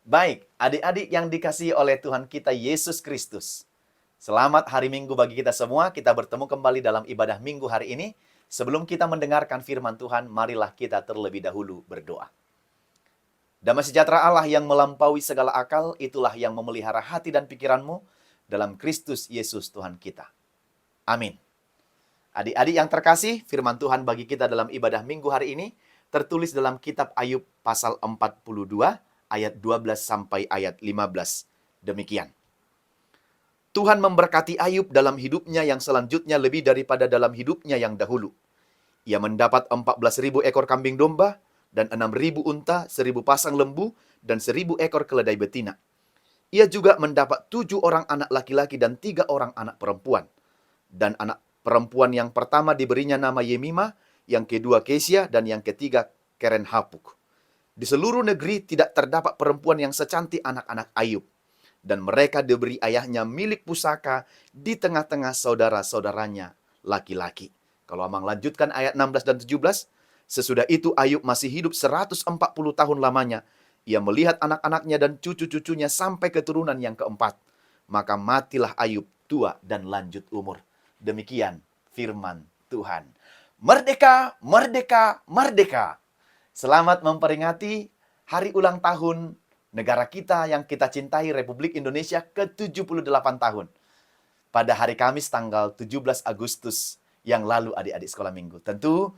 Baik, adik-adik yang dikasihi oleh Tuhan kita Yesus Kristus. Selamat hari Minggu bagi kita semua. Kita bertemu kembali dalam ibadah Minggu hari ini. Sebelum kita mendengarkan firman Tuhan, marilah kita terlebih dahulu berdoa. Damai sejahtera Allah yang melampaui segala akal, itulah yang memelihara hati dan pikiranmu dalam Kristus Yesus Tuhan kita. Amin. Adik-adik yang terkasih, firman Tuhan bagi kita dalam ibadah Minggu hari ini tertulis dalam kitab Ayub pasal 42 ayat 12 sampai ayat 15. Demikian. Tuhan memberkati Ayub dalam hidupnya yang selanjutnya lebih daripada dalam hidupnya yang dahulu. Ia mendapat 14.000 ekor kambing domba dan 6.000 unta, 1.000 pasang lembu, dan 1.000 ekor keledai betina. Ia juga mendapat 7 orang anak laki-laki dan 3 orang anak perempuan. Dan anak perempuan yang pertama diberinya nama Yemima, yang kedua Kesia, dan yang ketiga Keren Hapuk. Di seluruh negeri tidak terdapat perempuan yang secantik anak-anak Ayub. Dan mereka diberi ayahnya milik pusaka di tengah-tengah saudara-saudaranya laki-laki. Kalau Amang lanjutkan ayat 16 dan 17, sesudah itu Ayub masih hidup 140 tahun lamanya. Ia melihat anak-anaknya dan cucu-cucunya sampai keturunan yang keempat. Maka matilah Ayub tua dan lanjut umur. Demikian firman Tuhan. Merdeka, merdeka, merdeka. Selamat memperingati hari ulang tahun negara kita yang kita cintai, Republik Indonesia ke-78 tahun. Pada hari Kamis tanggal 17 Agustus yang lalu adik-adik sekolah minggu. Tentu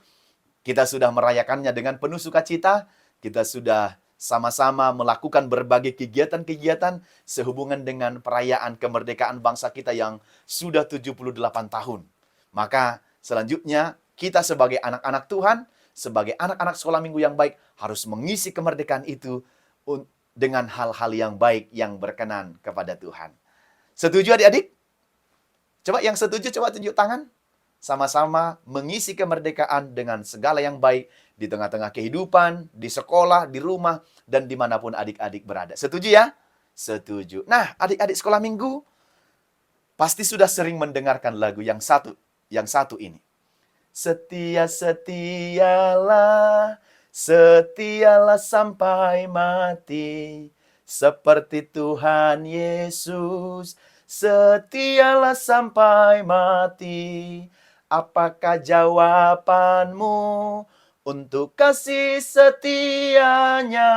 kita sudah merayakannya dengan penuh sukacita. Kita sudah sama-sama melakukan berbagai kegiatan-kegiatan sehubungan dengan perayaan kemerdekaan bangsa kita yang sudah 78 tahun. Maka selanjutnya kita sebagai anak-anak Tuhan, sebagai anak-anak sekolah minggu yang baik, harus mengisi kemerdekaan itu dengan hal-hal yang baik yang berkenan kepada Tuhan. Setuju adik-adik? Coba yang setuju, coba tunjuk tangan. Sama-sama mengisi kemerdekaan dengan segala yang baik di tengah-tengah kehidupan, di sekolah, di rumah, dan dimanapun adik-adik berada. Setuju ya? Setuju. Nah, adik-adik sekolah minggu pasti sudah sering mendengarkan lagu yang satu ini. Setia-setialah, setialah sampai mati, seperti Tuhan Yesus, setialah sampai mati. Apakah jawabanmu untuk kasih setianya?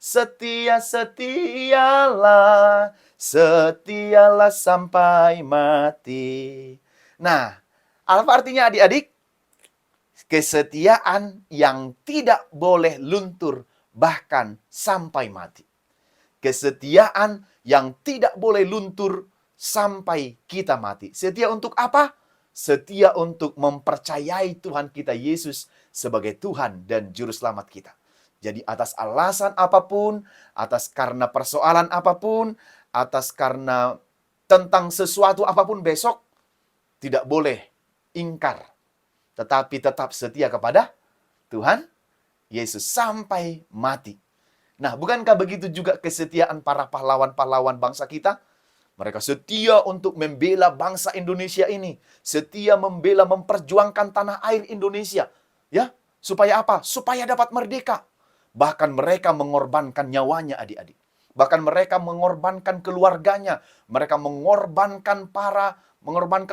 Setia-setialah, setialah sampai mati. Nah, apa artinya adik-adik? Kesetiaan yang tidak boleh luntur bahkan sampai mati. Kesetiaan yang tidak boleh luntur sampai kita mati. Setia untuk apa? Setia untuk mempercayai Tuhan kita Yesus sebagai Tuhan dan Juru Selamat kita. Jadi atas alasan apapun, atas karena persoalan apapun, atas karena tentang sesuatu apapun besok, tidak boleh ingkar. Tetapi tetap setia kepada Tuhan Yesus sampai mati. Nah, bukankah begitu juga kesetiaan para pahlawan-pahlawan bangsa kita? Mereka setia untuk membela bangsa Indonesia ini. Setia membela, memperjuangkan tanah air Indonesia. Ya, supaya apa? Supaya dapat merdeka. Bahkan mereka mengorbankan nyawanya adik-adik. Bahkan mereka mengorbankan keluarganya. Mereka mengorbankan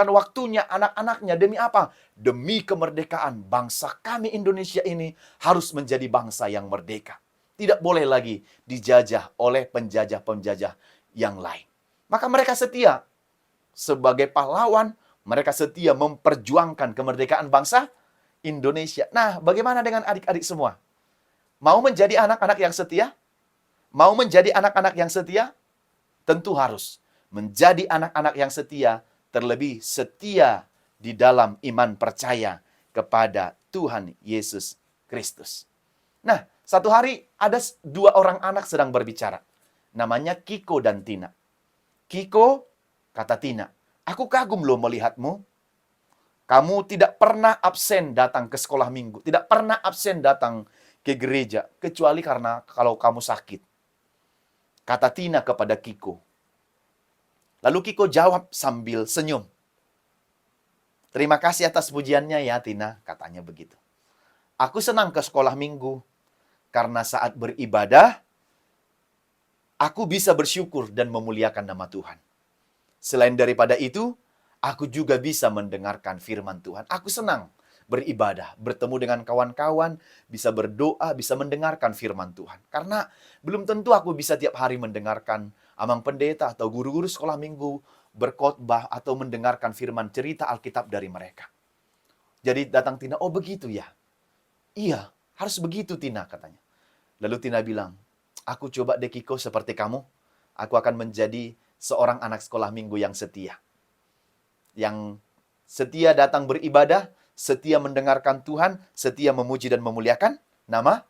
waktunya, anak-anaknya. Demi apa? Demi kemerdekaan bangsa kami Indonesia ini harus menjadi bangsa yang merdeka. Tidak boleh lagi dijajah oleh penjajah-penjajah yang lain. Maka mereka setia sebagai pahlawan, mereka setia memperjuangkan kemerdekaan bangsa Indonesia. Nah, bagaimana dengan adik-adik semua? Mau menjadi anak-anak yang setia? Mau menjadi anak-anak yang setia? Tentu harus menjadi anak-anak yang setia, terlebih setia di dalam iman percaya kepada Tuhan Yesus Kristus. Nah, satu hari ada 2 orang anak sedang berbicara. Namanya Kiko dan Tina. Kiko, kata Tina, aku kagum loh melihatmu. Kamu tidak pernah absen datang ke sekolah minggu. Tidak pernah absen datang ke gereja. Kecuali karena kalau kamu sakit. Kata Tina kepada Kiko. Lalu Kiko jawab sambil senyum. Terima kasih atas pujiannya ya Tina, katanya begitu. Aku senang ke sekolah minggu. Karena saat beribadah, aku bisa bersyukur dan memuliakan nama Tuhan. Selain daripada itu, aku juga bisa mendengarkan firman Tuhan. Aku senang beribadah, bertemu dengan kawan-kawan, bisa berdoa, bisa mendengarkan firman Tuhan. Karena belum tentu aku bisa tiap hari mendengarkan amang pendeta atau guru-guru sekolah minggu berkhotbah atau mendengarkan firman cerita Alkitab dari mereka. Jadi datang Tina, oh begitu ya? Iya, harus begitu Tina katanya. Lalu Tina bilang, aku coba deh Kiko seperti kamu. Aku akan menjadi seorang anak sekolah minggu yang setia. Yang setia datang beribadah, setia mendengarkan Tuhan, setia memuji dan memuliakan nama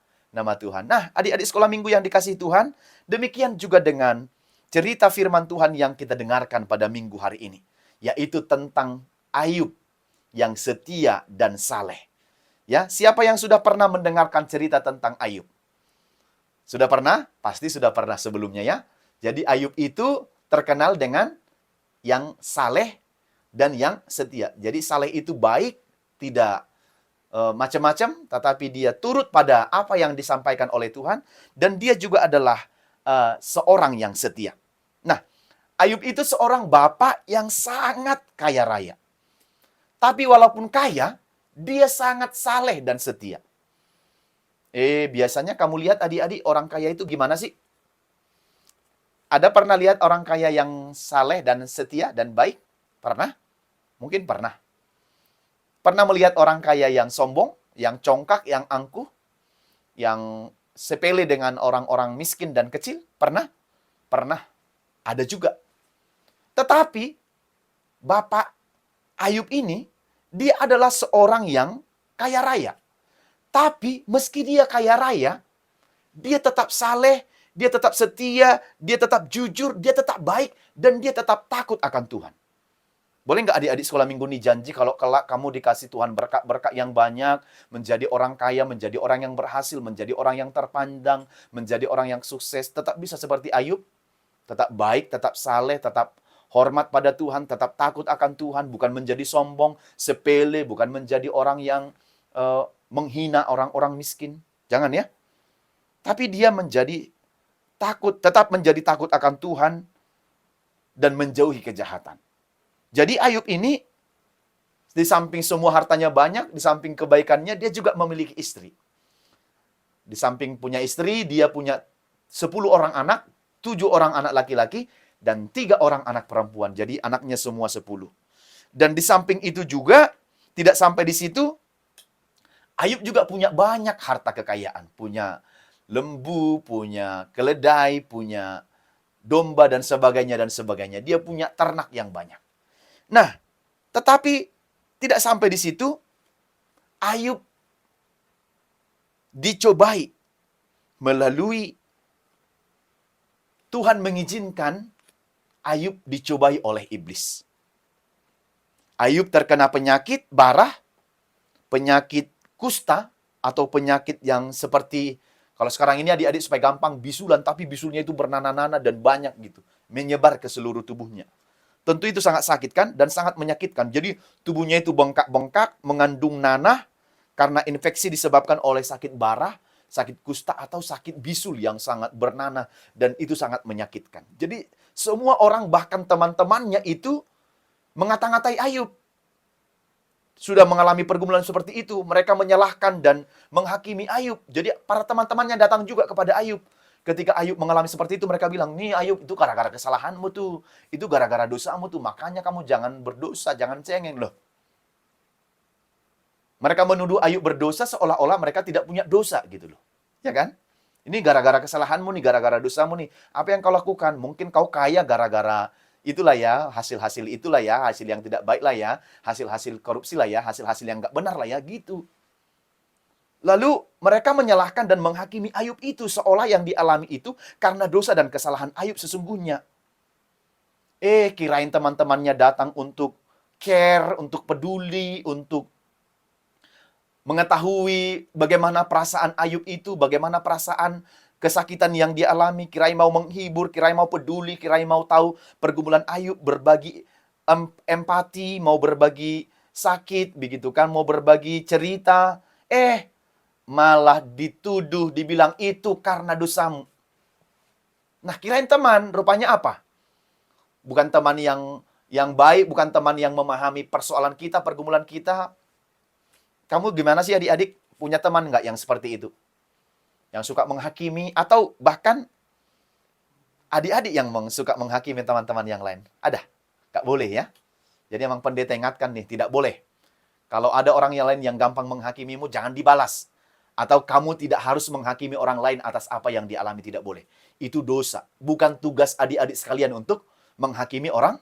Tuhan. Nah, adik-adik sekolah minggu yang dikasihi Tuhan, demikian juga dengan cerita firman Tuhan yang kita dengarkan pada minggu hari ini, yaitu tentang Ayub yang setia dan saleh. Ya, siapa yang sudah pernah mendengarkan cerita tentang Ayub? Sudah pernah? Pasti sudah pernah sebelumnya ya. Jadi Ayub itu terkenal dengan yang saleh dan yang setia. Jadi saleh itu baik, tidak macam-macam, tetapi dia turut pada apa yang disampaikan oleh Tuhan, dan dia juga adalah seorang yang setia. Nah, Ayub itu seorang bapak yang sangat kaya raya. Tapi walaupun kaya, dia sangat saleh dan setia. Biasanya kamu lihat adik-adik orang kaya itu gimana sih? Ada pernah lihat orang kaya yang saleh dan setia dan baik? Pernah? Mungkin pernah. Pernah melihat orang kaya yang sombong, yang congkak, yang angkuh, yang sepele dengan orang-orang miskin dan kecil? Pernah? Pernah. Ada juga. Tetapi, Bapak Ayub ini, dia adalah seorang yang kaya raya. Tapi, meski dia kaya raya, dia tetap saleh, dia tetap setia, dia tetap jujur, dia tetap baik, dan dia tetap takut akan Tuhan. Boleh nggak adik-adik sekolah minggu ini janji kalau kelak kamu dikasih Tuhan berkat-berkat yang banyak, menjadi orang kaya, menjadi orang yang berhasil, menjadi orang yang terpandang, menjadi orang yang sukses, tetap bisa seperti Ayub? Tetap baik, tetap saleh, tetap hormat pada Tuhan, tetap takut akan Tuhan, bukan menjadi sombong, sepele, bukan menjadi orang yang menghina orang-orang miskin. Jangan ya. Tapi dia menjadi takut, tetap menjadi takut akan Tuhan dan menjauhi kejahatan. Jadi Ayub ini, di samping semua hartanya banyak, di samping kebaikannya, dia juga memiliki istri. Di samping punya istri, dia punya 10 orang anak, 7 orang anak laki-laki, dan 3 orang anak perempuan. Jadi anaknya semua 10. Dan di samping itu juga, tidak sampai di situ, Ayub juga punya banyak harta kekayaan. Punya lembu, punya keledai, punya domba, dan sebagainya, dan sebagainya. Dia punya ternak yang banyak. Nah, tetapi tidak sampai di situ, Ayub dicobai melalui Tuhan mengizinkan Ayub dicobai oleh iblis. Ayub terkena penyakit barah, penyakit kusta, atau penyakit yang seperti, kalau sekarang ini adik-adik supaya gampang, bisulan, tapi bisulnya itu bernanah-nanah dan banyak gitu, menyebar ke seluruh tubuhnya. Tentu itu sangat sakit kan, dan sangat menyakitkan. Jadi tubuhnya itu bengkak-bengkak, mengandung nanah, karena infeksi disebabkan oleh sakit barah, sakit kusta, atau sakit bisul yang sangat bernanah, dan itu sangat menyakitkan. Jadi semua orang, bahkan teman-temannya itu, mengata-ngatai Ayub. Sudah mengalami pergumulan seperti itu, mereka menyalahkan dan menghakimi Ayub. Jadi para teman-temannya datang juga kepada Ayub. Ketika Ayub mengalami seperti itu, mereka bilang, nih Ayub, itu gara-gara kesalahanmu tuh. Itu gara-gara dosamu tuh. Makanya kamu jangan berdosa, jangan cengeng loh. Mereka menuduh Ayub berdosa seolah-olah mereka tidak punya dosa gitu loh. Ya kan? Ini gara-gara kesalahanmu nih, gara-gara dosamu nih. Apa yang kau lakukan? Mungkin kau kaya gara-gara itulah ya, hasil-hasil itulah ya, hasil yang tidak baik lah ya, hasil-hasil korupsi lah ya, hasil-hasil yang nggak benar lah ya, gitu. Lalu mereka menyalahkan dan menghakimi Ayub itu seolah yang dialami itu karena dosa dan kesalahan Ayub sesungguhnya. Kirain teman-temannya datang untuk care, untuk peduli, untuk mengetahui bagaimana perasaan Ayub itu, bagaimana perasaan kesakitan yang dia alami. Kirain mau menghibur, kirain mau peduli, kirain mau tahu pergumulan Ayub, berbagi empati, mau berbagi sakit, begitu kan, mau berbagi cerita. Malah dituduh, dibilang itu karena dosamu. Nah, kirain teman, rupanya apa? Bukan teman yang baik, bukan teman yang memahami persoalan kita, pergumulan kita. Kamu gimana sih adik-adik? Punya teman nggak yang seperti itu? Yang suka menghakimi, atau bahkan adik-adik yang suka menghakimi teman-teman yang lain? Ada? Nggak boleh ya? Jadi emang pendeta ingatkan nih, tidak boleh. Kalau ada orang yang lain yang gampang menghakimimu, jangan dibalas. Atau kamu tidak harus menghakimi orang lain atas apa yang dialami, tidak boleh. Itu dosa. Bukan tugas adik-adik sekalian untuk menghakimi orang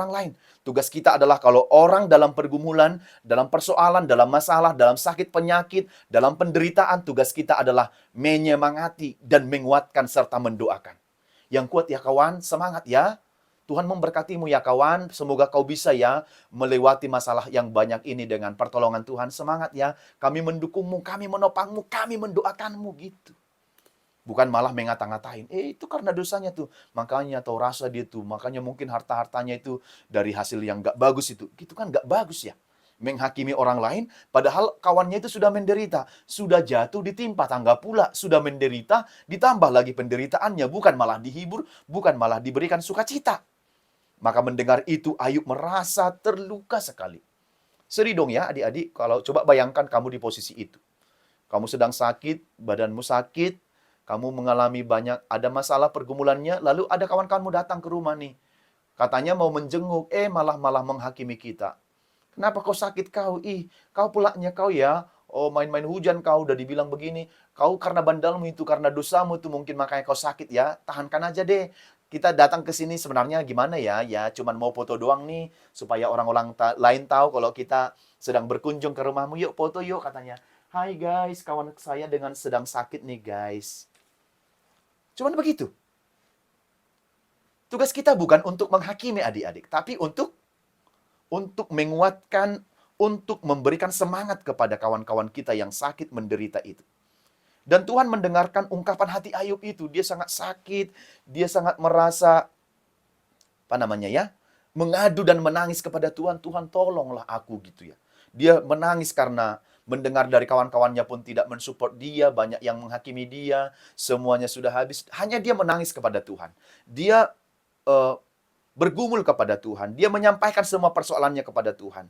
lain. Tugas kita adalah kalau orang dalam pergumulan, dalam persoalan, dalam masalah, dalam sakit penyakit, dalam penderitaan, tugas kita adalah menyemangati dan menguatkan serta mendoakan. Yang kuat ya kawan, semangat ya. Tuhan memberkatimu ya kawan. Semoga kau bisa ya melewati masalah yang banyak ini dengan pertolongan Tuhan. Semangat ya. Kami mendukungmu, kami menopangmu, kami mendoakanmu gitu. Bukan malah mengata-ngatain. Itu karena dosanya tuh. Makanya tahu rasa dia tuh. Makanya mungkin harta-hartanya itu dari hasil yang gak bagus itu. Gitu kan gak bagus ya. Menghakimi orang lain, padahal kawannya itu sudah menderita. Sudah jatuh, ditimpa tangga pula. Sudah menderita, ditambah lagi penderitaannya. Bukan malah dihibur, bukan malah diberikan sukacita. Maka mendengar itu, Ayub merasa terluka sekali. Sedih dong ya adik-adik, kalau coba bayangkan kamu di posisi itu. Kamu sedang sakit, badanmu sakit, kamu mengalami banyak, ada masalah pergumulannya, lalu ada kawan-kawanmu datang ke rumah nih. Katanya mau menjenguk, malah menghakimi kita. Kenapa kau sakit kau? Kau pulaknya kau ya. Oh, main-main hujan kau, udah dibilang begini. Kau karena bandalmu itu, karena dosamu itu mungkin makanya kau sakit ya. Tahankan aja deh. Kita datang ke sini sebenarnya gimana ya? Ya, cuman mau foto doang nih. Supaya orang-orang lain tahu kalau kita sedang berkunjung ke rumahmu. Yuk, foto yuk katanya. Hai guys, kawan saya dengan sedang sakit nih guys. Cuman begitu. Tugas kita bukan untuk menghakimi adik-adik. Tapi untuk menguatkan, untuk memberikan semangat kepada kawan-kawan kita yang sakit menderita itu. Dan Tuhan mendengarkan ungkapan hati Ayub itu. Dia sangat sakit, dia sangat merasa, mengadu dan menangis kepada Tuhan. Tuhan tolonglah aku gitu ya. Dia menangis karena mendengar dari kawan-kawannya pun tidak mensupport dia, banyak yang menghakimi dia, semuanya sudah habis. Hanya dia menangis kepada Tuhan. Dia bergumul kepada Tuhan. Dia menyampaikan semua persoalannya kepada Tuhan.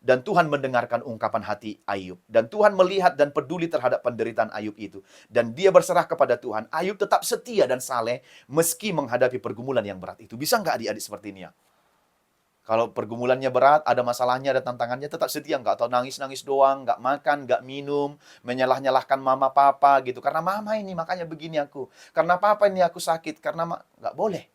Dan Tuhan mendengarkan ungkapan hati Ayub. Dan Tuhan melihat dan peduli terhadap penderitaan Ayub itu. Dan dia berserah kepada Tuhan. Ayub tetap setia dan saleh meski menghadapi pergumulan yang berat itu. Bisa nggak adik-adik seperti ini ya? Kalau pergumulannya berat, ada masalahnya, ada tantangannya, tetap setia. Nggak atau nangis-nangis doang, nggak makan, nggak minum, menyalah-nyalahkan mama papa gitu. Karena mama ini, makanya begini aku. Karena papa ini aku sakit. Karena nggak boleh.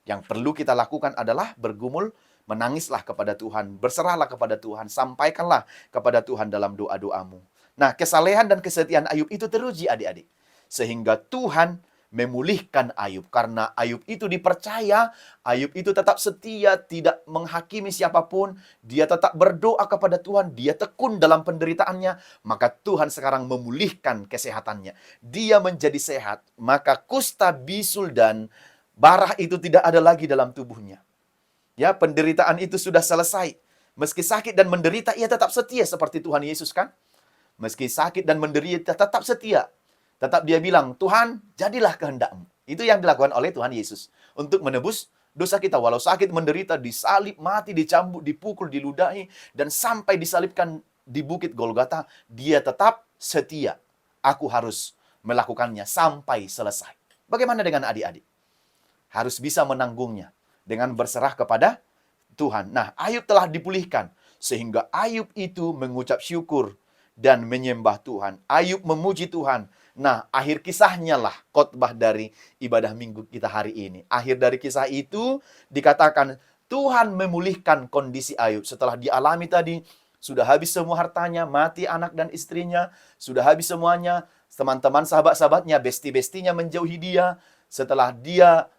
Yang perlu kita lakukan adalah bergumul, menangislah kepada Tuhan, berserahlah kepada Tuhan, sampaikanlah kepada Tuhan dalam doa-doamu. Nah, kesalehan dan kesetiaan Ayub itu teruji adik-adik. Sehingga Tuhan memulihkan Ayub. Karena Ayub itu dipercaya, Ayub itu tetap setia, tidak menghakimi siapapun. Dia tetap berdoa kepada Tuhan, dia tekun dalam penderitaannya. Maka Tuhan sekarang memulihkan kesehatannya. Dia menjadi sehat, maka kusta, bisul, dan barah itu tidak ada lagi dalam tubuhnya. Ya, penderitaan itu sudah selesai. Meski sakit dan menderita, ia tetap setia seperti Tuhan Yesus kan? Meski sakit dan menderita, tetap setia. Tetap dia bilang, Tuhan, jadilah kehendak-Mu. Itu yang dilakukan oleh Tuhan Yesus. Untuk menebus dosa kita. Walau sakit, menderita, disalib, mati, dicambuk, dipukul, diludahi, dan sampai disalibkan di bukit Golgota, dia tetap setia. Aku harus melakukannya sampai selesai. Bagaimana dengan adik-adik? Harus bisa menanggungnya dengan berserah kepada Tuhan. Nah, Ayub telah dipulihkan. Sehingga Ayub itu mengucap syukur dan menyembah Tuhan. Ayub memuji Tuhan. Nah, akhir kisahnya lah khotbah dari ibadah minggu kita hari ini. Akhir dari kisah itu dikatakan Tuhan memulihkan kondisi Ayub. Setelah dialami tadi, sudah habis semua hartanya, mati anak dan istrinya, sudah habis semuanya. Teman-teman, sahabat-sahabatnya, besti-bestinya menjauhi dia. Setelah dia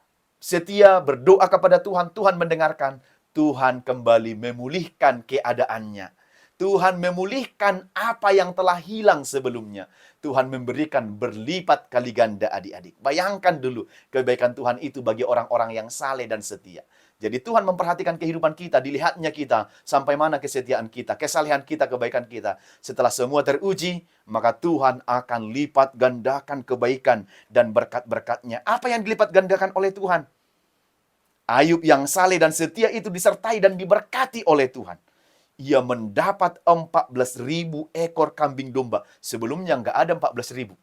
setia berdoa kepada Tuhan, Tuhan mendengarkan. Tuhan kembali memulihkan keadaannya. Tuhan memulihkan apa yang telah hilang sebelumnya. Tuhan memberikan berlipat kali ganda adik-adik. Bayangkan dulu kebaikan Tuhan itu bagi orang-orang yang saleh dan setia. Jadi Tuhan memperhatikan kehidupan kita, dilihatnya kita, sampai mana kesetiaan kita, kesalehan kita, kebaikan kita. Setelah semua teruji, maka Tuhan akan lipat gandakan kebaikan dan berkat-berkatnya. Apa yang dilipat gandakan oleh Tuhan? Ayub yang saleh dan setia itu disertai dan diberkati oleh Tuhan. Ia mendapat 14.000 ekor kambing domba. Sebelumnya nggak ada 14.000.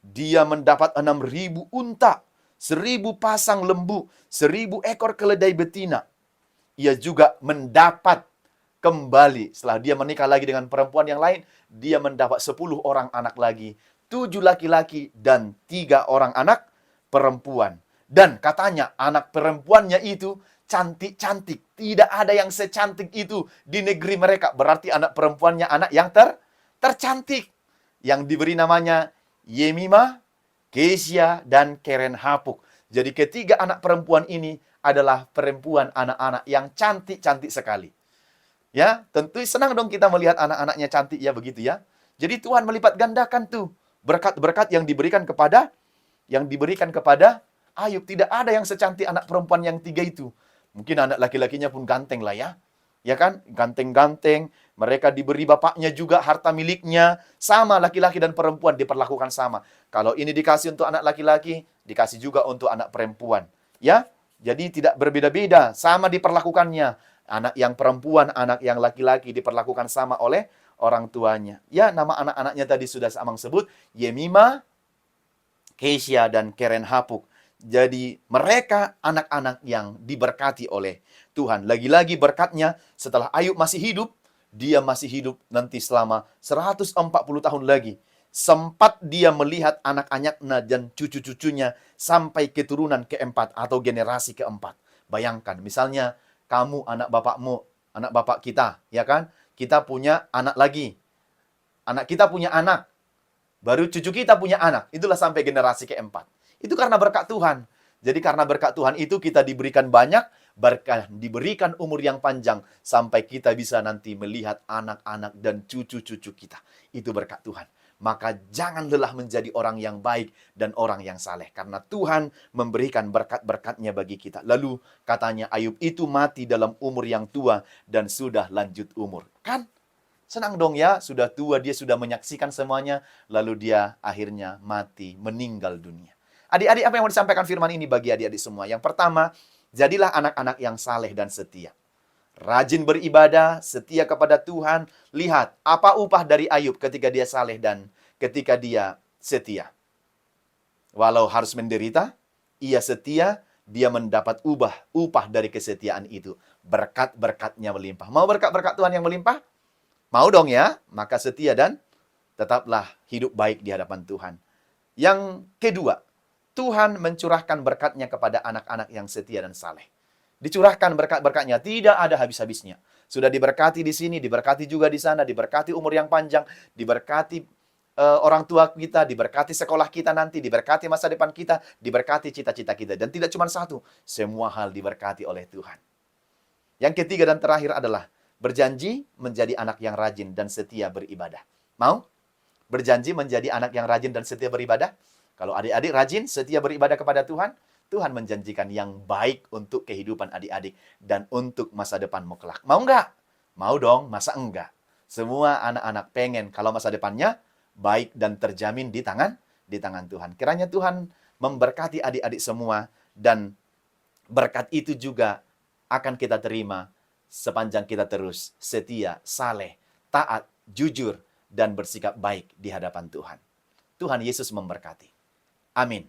Dia mendapat 6.000 unta, 1.000 pasang lembu, 1.000 ekor keledai betina. Ia juga mendapat kembali, setelah dia menikah lagi dengan perempuan yang lain, dia mendapat 10 orang anak lagi, 7 laki-laki dan 3 orang anak perempuan. Dan katanya anak perempuannya itu cantik-cantik. Tidak ada yang secantik itu di negeri mereka. Berarti anak perempuannya anak yang tercantik. Yang diberi namanya Yemima, Kesia, dan Keren Hapuk. Jadi ketiga anak perempuan ini adalah perempuan anak-anak yang cantik-cantik sekali. Ya, tentu senang dong kita melihat anak-anaknya cantik ya begitu ya. Jadi Tuhan melipat gandakan tuh berkat-berkat yang diberikan kepada Ayub. Tidak ada yang secantik anak perempuan yang 3 itu. Mungkin anak laki-lakinya pun ganteng lah ya. Ya kan? Ganteng-ganteng. Mereka diberi bapaknya juga harta miliknya. Sama laki-laki dan perempuan diperlakukan sama. Kalau ini dikasih untuk anak laki-laki, dikasih juga untuk anak perempuan. Ya? Jadi tidak berbeda-beda. Sama diperlakukannya. Anak yang perempuan, anak yang laki-laki diperlakukan sama oleh orang tuanya. Ya, nama anak-anaknya tadi sudah Amang sebut. Yemima, Kesia, dan Keren Hapuk. Jadi mereka anak-anak yang diberkati oleh Tuhan. Lagi-lagi berkatnya setelah Ayub masih hidup, dia masih hidup nanti selama 140 tahun lagi. Sempat dia melihat anak-anaknya dan cucu-cucunya sampai keturunan keempat atau generasi keempat. Bayangkan, misalnya kamu anak bapakmu, anak bapak kita, ya kan? Kita punya anak lagi. Anak kita punya anak. Baru cucu kita punya anak. Itulah sampai generasi keempat. Itu karena berkat Tuhan. Jadi karena berkat Tuhan itu kita diberikan banyak, berkah, diberikan umur yang panjang, sampai kita bisa nanti melihat anak-anak dan cucu-cucu kita. Itu berkat Tuhan. Maka jangan lelah menjadi orang yang baik dan orang yang saleh. Karena Tuhan memberikan berkat-berkatnya bagi kita. Lalu katanya Ayub itu mati dalam umur yang tua dan sudah lanjut umur. Kan? Senang dong ya, sudah tua, dia sudah menyaksikan semuanya, lalu dia akhirnya mati, meninggal dunia. Adik-adik, apa yang mau disampaikan firman ini bagi adik-adik semua? Yang pertama, jadilah anak-anak yang saleh dan setia. Rajin beribadah, setia kepada Tuhan. Lihat, apa upah dari Ayub ketika dia saleh dan ketika dia setia. Walau harus menderita, ia setia, dia mendapat upah dari kesetiaan itu. Berkat-berkatnya melimpah. Mau berkat-berkat Tuhan yang melimpah? Mau dong ya? Maka setia dan tetaplah hidup baik di hadapan Tuhan. Yang kedua, Tuhan mencurahkan berkatnya kepada anak-anak yang setia dan saleh. Dicurahkan berkat-berkatnya, tidak ada habis-habisnya. Sudah diberkati di sini, diberkati juga di sana, diberkati umur yang panjang, diberkati orang tua kita, diberkati sekolah kita nanti, diberkati masa depan kita, diberkati cita-cita kita. Dan tidak cuma satu, semua hal diberkati oleh Tuhan. Yang ketiga dan terakhir adalah berjanji menjadi anak yang rajin dan setia beribadah. Mau? Berjanji menjadi anak yang rajin dan setia beribadah? Kalau adik-adik rajin, setia beribadah kepada Tuhan, Tuhan menjanjikan yang baik untuk kehidupan adik-adik dan untuk masa depanmu kelak. Mau nggak? Mau dong, masa enggak? Semua anak-anak pengen kalau masa depannya baik dan terjamin di tangan Tuhan. Kiranya Tuhan memberkati adik-adik semua dan berkat itu juga akan kita terima sepanjang kita terus setia, saleh, taat, jujur, dan bersikap baik di hadapan Tuhan. Tuhan Yesus memberkati. Amin.